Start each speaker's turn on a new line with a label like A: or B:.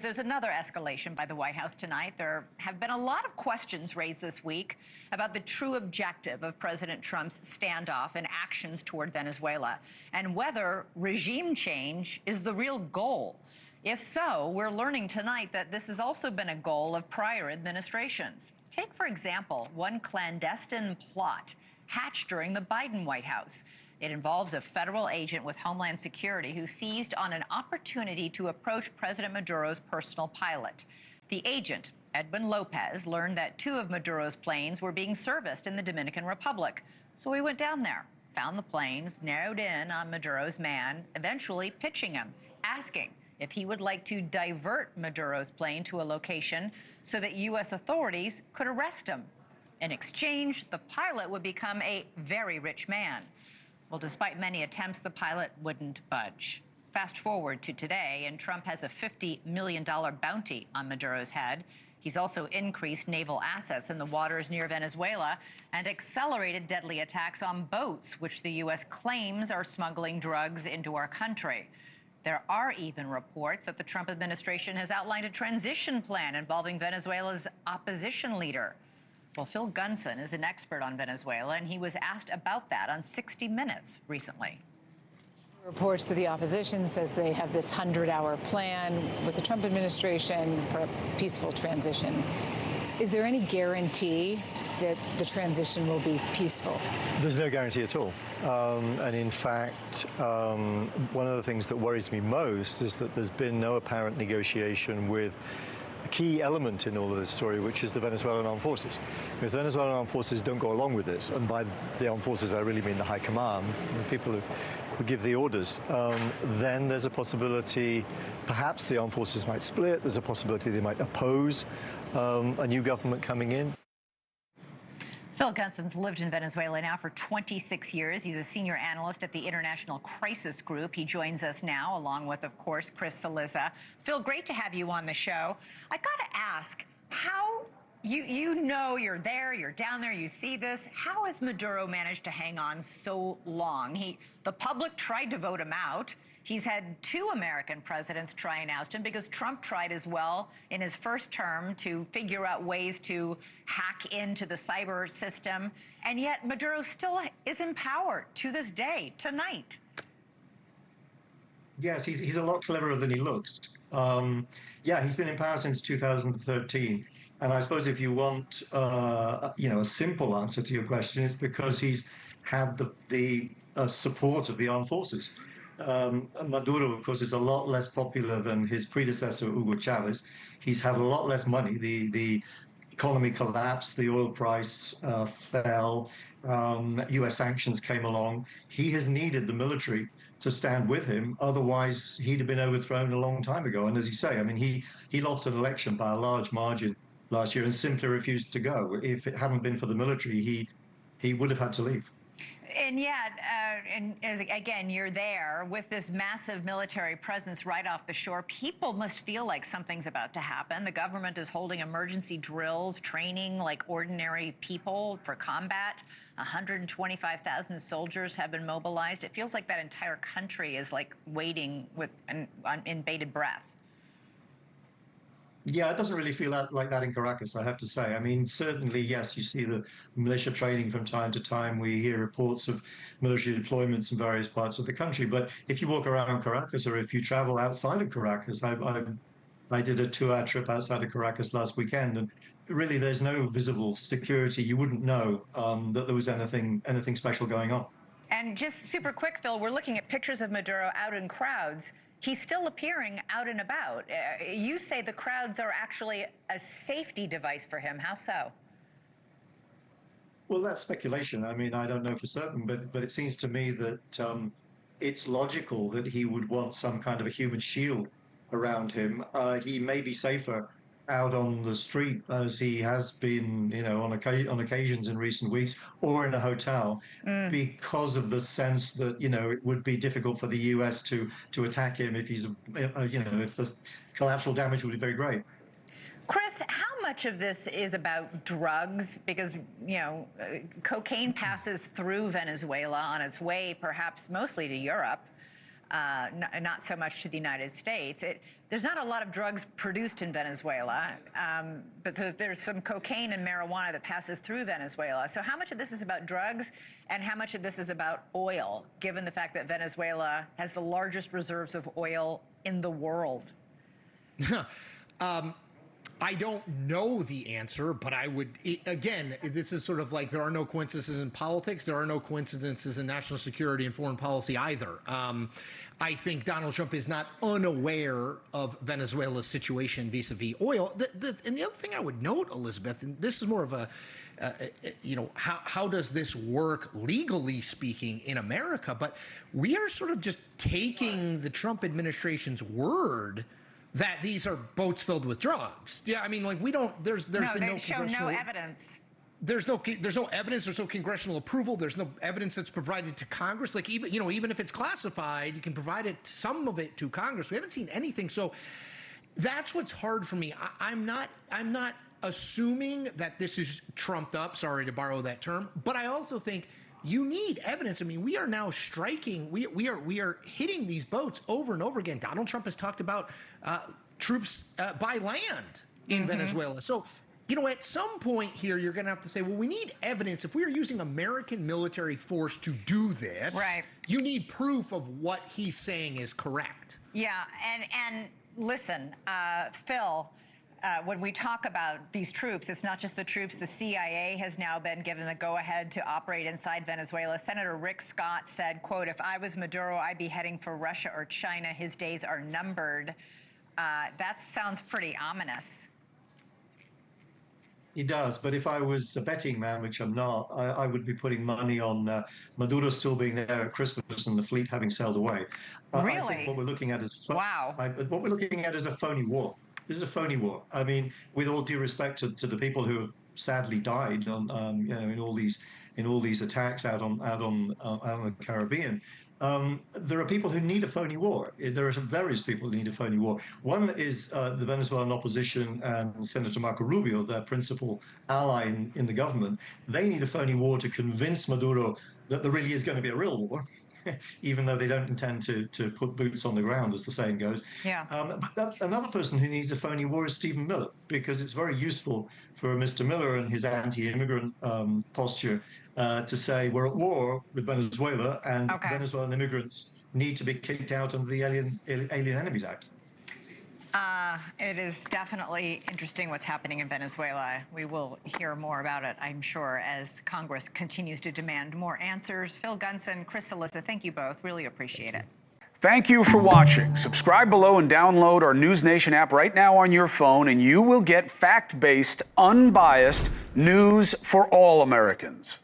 A: There's another escalation by the White House tonight. There have been a lot of questions raised this week about the true objective of President Trump's standoff and actions toward Venezuela, and whether regime change is the real goal. If so, we're learning tonight that this has also been a goal of prior administrations. Take, for example, one clandestine plot hatched during the Biden White House. It involves a federal agent with Homeland Security who seized on an opportunity to approach President Maduro's personal pilot. The agent, Edwin Lopez, learned that two of Maduro's planes were being serviced in the Dominican Republic. So he went down there, found the planes, narrowed in on Maduro's man, eventually pitching him, asking if he would like to divert Maduro's plane to a location so that U.S. authorities could arrest him. In exchange, the pilot would become a very rich man. Well, despite many attempts, the pilot wouldn't budge. Fast forward to today, and Trump has a $50 million bounty on Maduro's head. He's also increased naval assets in the waters near Venezuela and accelerated deadly attacks on boats, which the U.S. claims are smuggling drugs into our country. There are even reports that the Trump administration has outlined a transition plan involving Venezuela's opposition leader. Well, Phil Gunson is an expert on Venezuela, and he was asked about that on 60 Minutes recently.
B: Reports to the opposition says they have this 100-hour plan with the Trump administration for a peaceful transition. Is there any guarantee that the transition will be peaceful?
C: There's no guarantee at all. And in fact, one of the things that worries me most is that there's been no apparent negotiation with a key element in all of this story, which is the Venezuelan armed forces. If the Venezuelan armed forces don't go along with this, and by the armed forces I really mean the high command, the people who give the orders, then there's a possibility perhaps the armed forces might split, there's a possibility they might oppose a new government coming in.
A: Phil Gunson's lived in Venezuela now for 26 years. He's a senior analyst at the International Crisis Group. He joins us now, along with, of course, Chris Cillizza. Phil, great to have you on the show. I got to ask, how, you know you're there, you're down there, you see this. How has Maduro managed to hang on so long? The public tried to vote him out. He's had two American presidents try and oust him because Trump tried as well in his first term to figure out ways to hack into the cyber system. And yet Maduro still is in power to this day, tonight.
D: Yes, he's a lot cleverer than he looks. Yeah, he's been in power since 2013. And I suppose if you want, a simple answer to your question, it's because he's had the support of the armed forces. Maduro, of course, is a lot less popular than his predecessor, Hugo Chavez. He's had a lot less money. The economy collapsed, the oil price fell, U.S. sanctions came along. He has needed the military to stand with him. Otherwise, he'd have been overthrown a long time ago. And as you say, I mean, he lost an election by a large margin last year and simply refused to go. If it hadn't been for the military, he would have had to leave.
A: And yet, again, you're there with this massive military presence right off the shore. People must feel like something's about to happen. The government is holding emergency drills, training like ordinary people for combat. 125,000 soldiers have been mobilized. It feels like that entire country is like waiting with in bated breath.
D: Yeah, it doesn't really feel like that in Caracas, I have to say. I mean, certainly, yes, you see the militia training from time to time. We hear reports of military deployments in various parts of the country. But if you walk around Caracas or if you travel outside of Caracas, I did a 2-hour trip outside of Caracas last weekend, and really there's no visible security. You wouldn't know that there was anything special going on.
A: And just super quick, Phil, we're looking at pictures of Maduro out in crowds. He's still appearing out and about. You say the crowds are actually a safety device for him. How so?
D: Well, that's speculation. I mean, I don't know for certain, but it seems to me that it's logical that he would want some kind of a human shield around him. He may be safer out on the street as he has been, on occasions in recent weeks, or in a hotel, because of the sense that, it would be difficult for the U.S. to attack him if he's, if the collateral damage would be very great.
A: Chris, how much of this is about drugs? Because, cocaine passes through Venezuela on its way, perhaps mostly to Europe. not so much to the United States. There's not a lot of drugs produced in Venezuela, but there's some cocaine and marijuana that passes through Venezuela. So how much of this is about drugs and how much of this is about oil, given the fact that Venezuela has the largest reserves of oil in the world?
E: I don't know the answer, but I would, again, this is sort of like there are no coincidences in politics. There are no coincidences in national security and foreign policy either. I think Donald Trump is not unaware of Venezuela's situation vis-a-vis oil. And the other thing I would note, Elizabeth, and this is more of a, how does this work legally speaking in America? But we are sort of just taking the Trump administration's word that these are boats filled with drugs. Yeah, I mean, like we don't. There's been no
A: show no evidence.
E: There's no evidence. There's no congressional approval. There's no evidence that's provided to Congress. Like even if it's classified, you can provide it, some of it, to Congress. We haven't seen anything. So that's what's hard for me. I'm not assuming that this is trumped up. Sorry to borrow that term, but I also think you need evidence. I mean, we are now striking. We are hitting these boats over and over again. Donald Trump has talked about troops by land in Venezuela. So, at some point here, you're going to have to say, well, we need evidence. If we are using American military force to do this,
A: right,
E: you need proof of what he's saying is correct.
A: Yeah, and listen, Phil. When we talk about these troops, it's not just the troops. The CIA has now been given the go-ahead to operate inside Venezuela. Senator Rick Scott said, quote, "If I was Maduro, I'd be heading for Russia or China. His days are numbered." That sounds pretty ominous.
D: He does, but if I was a betting man, which I'm not, I would be putting money on Maduro still being there at Christmas and the fleet having sailed away.
A: Really?
D: I think what we're looking at is
A: wow.
D: What we're looking at is a phony war. This is a phony war. I mean, with all due respect to the people who have sadly died on, in all these attacks out on the Caribbean, there are people who need a phony war. There are various people who need a phony war. One is the Venezuelan opposition and Senator Marco Rubio, their principal ally in the government. They need a phony war to convince Maduro that there really is going to be a real war. Even though they don't intend to put boots on the ground, as the saying goes.
A: Yeah.
D: But another person who needs a phony war is Stephen Miller, because it's very useful for Mr. Miller and his anti-immigrant posture to say we're at war with Venezuela and Venezuelan immigrants need to be kicked out under the Alien Enemies Act.
A: It is definitely interesting what's happening in Venezuela. We will hear more about it, I'm sure, as Congress continues to demand more answers. Phil Gunson, Chris Alyssa, thank you both. Really appreciate it.
F: Thank you for watching. Subscribe below and download our NewsNation app right now on your phone, and you will get fact-based, unbiased news for all Americans.